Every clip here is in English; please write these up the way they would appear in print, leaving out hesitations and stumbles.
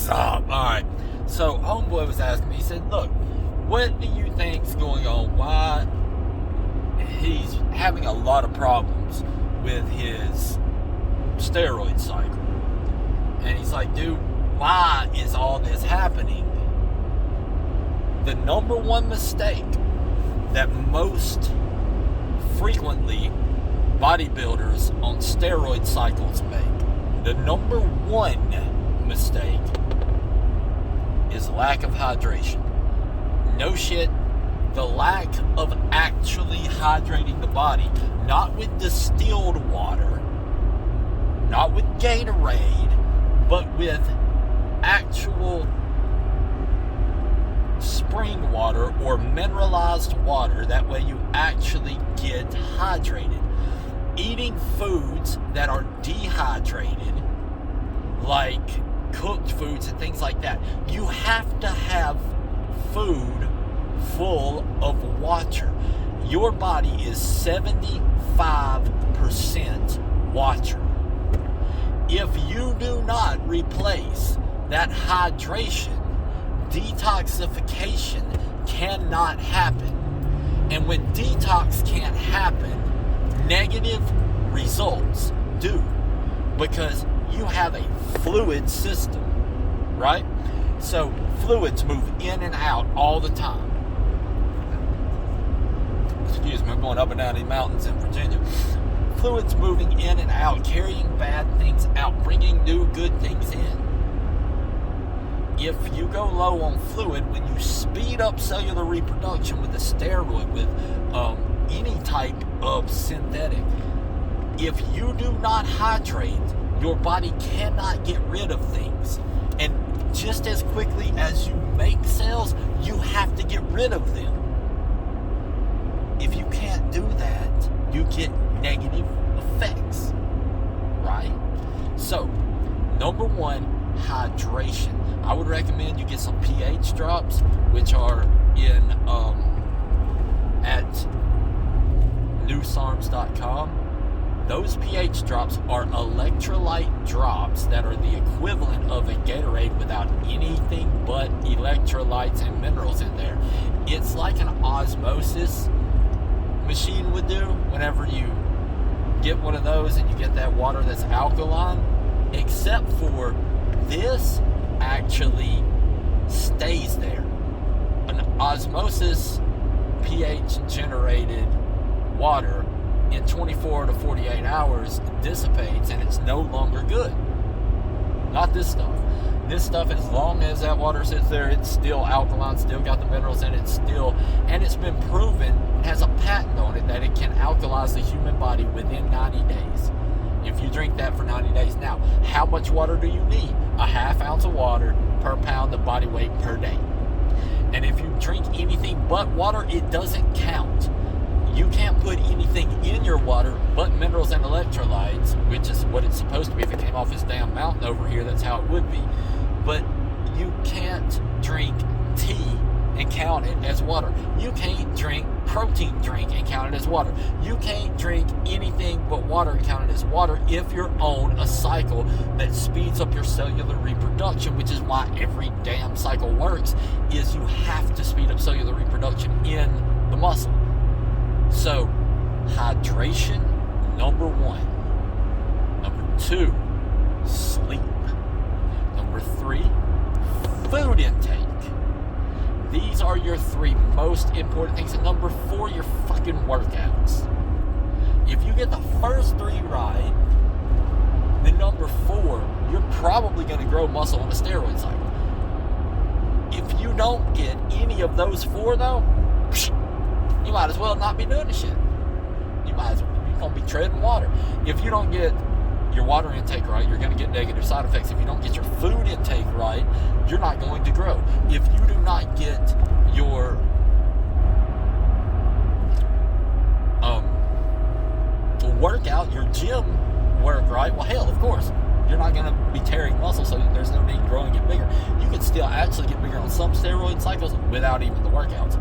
What's up? Alright, so homeboy was asking me, he said, look, what do you think's going on? Why he's having a lot of problems with his steroid cycle? And he's like, dude, why is all this happening? The number one mistake that most frequently bodybuilders on steroid cycles make, the number one mistake, is lack of hydration. No shit, the lack of actually hydrating the body, not with distilled water, not with Gatorade, but with actual spring water or mineralized water. That way you actually get hydrated. Eating foods that are dehydrated, like cooked foods and things like that, you have to have food full of water. Your body is 75% water. If you do not replace that hydration, detoxification cannot happen. And when detox can't happen, negative results do, because you have a fluid system, right? So fluids move in and out all the time. Excuse me, I'm going up and down these mountains in Virginia. Fluids moving in and out, carrying bad things out, bringing new good things in. If you go low on fluid, when you speed up cellular reproduction with a steroid, with any type of synthetic, if you do not hydrate, your body cannot get rid of things. And just as quickly as you make cells, you have to get rid of them. If you can't do that, you get negative effects, right? So, number one, hydration. I would recommend you get some pH drops, which are in at newsarms.com. Those pH drops are electrolyte drops that are the equivalent of a Gatorade without anything but electrolytes and minerals in there. It's like an osmosis machine would do whenever you get one of those and you get that water that's alkaline, except for this actually stays there. An osmosis pH generated water in 24 to 48 hours dissipates and it's no longer good. Not this stuff. This stuff, as long as that water sits there, it's still alkaline, still got the minerals in it, and it's been proven, it has a patent on it, that it can alkalize the human body within 90 days. If you drink that for 90 days. Now, how much water do you need? A half ounce of water per pound of body weight per day. And if you drink anything but water, it doesn't count. You can't put anything in your water but minerals and electrolytes, which is what it's supposed to be. If it came off this damn mountain over here, that's how it would be. But you can't drink tea and count it as water. You can't drink protein drink and count it as water. You can't drink anything but water and count it as water if you're on a cycle that speeds up your cellular reproduction, which is why every damn cycle works, is you have to speed up cellular reproduction in the muscle. So, hydration, number one. Number two, sleep. Number three, food intake. These are your three most important things. And number four, your fucking workouts. If you get the first three right, then number four, you're probably going to grow muscle on a steroid cycle. If you don't get any of those four, though, you might as well not be doing the shit. You're going to be treading water. If you don't get your water intake right, you're going to get negative side effects. If you don't get your food intake right, you're not going to grow. If you do not get your workout, your gym work right, well, hell, of course, you're not going to be tearing muscle, so there's no need to grow and get bigger. You can still actually get bigger on some steroid cycles without even the workouts.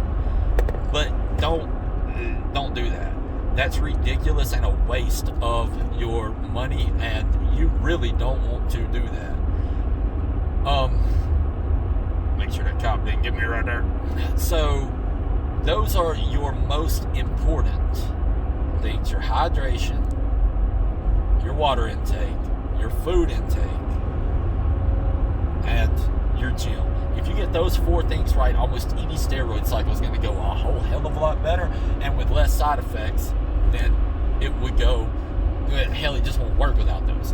But don't do that. That's ridiculous and a waste of your money, and you really don't want to do that. cop didn't get me right there. So those are your most important things: your hydration, your water intake, your food intake, and your gym. If you get those 4 things right, almost any steroid cycle is going to go a whole hell of a lot better, and with less side effects than it would go. Hell, it just won't work without those.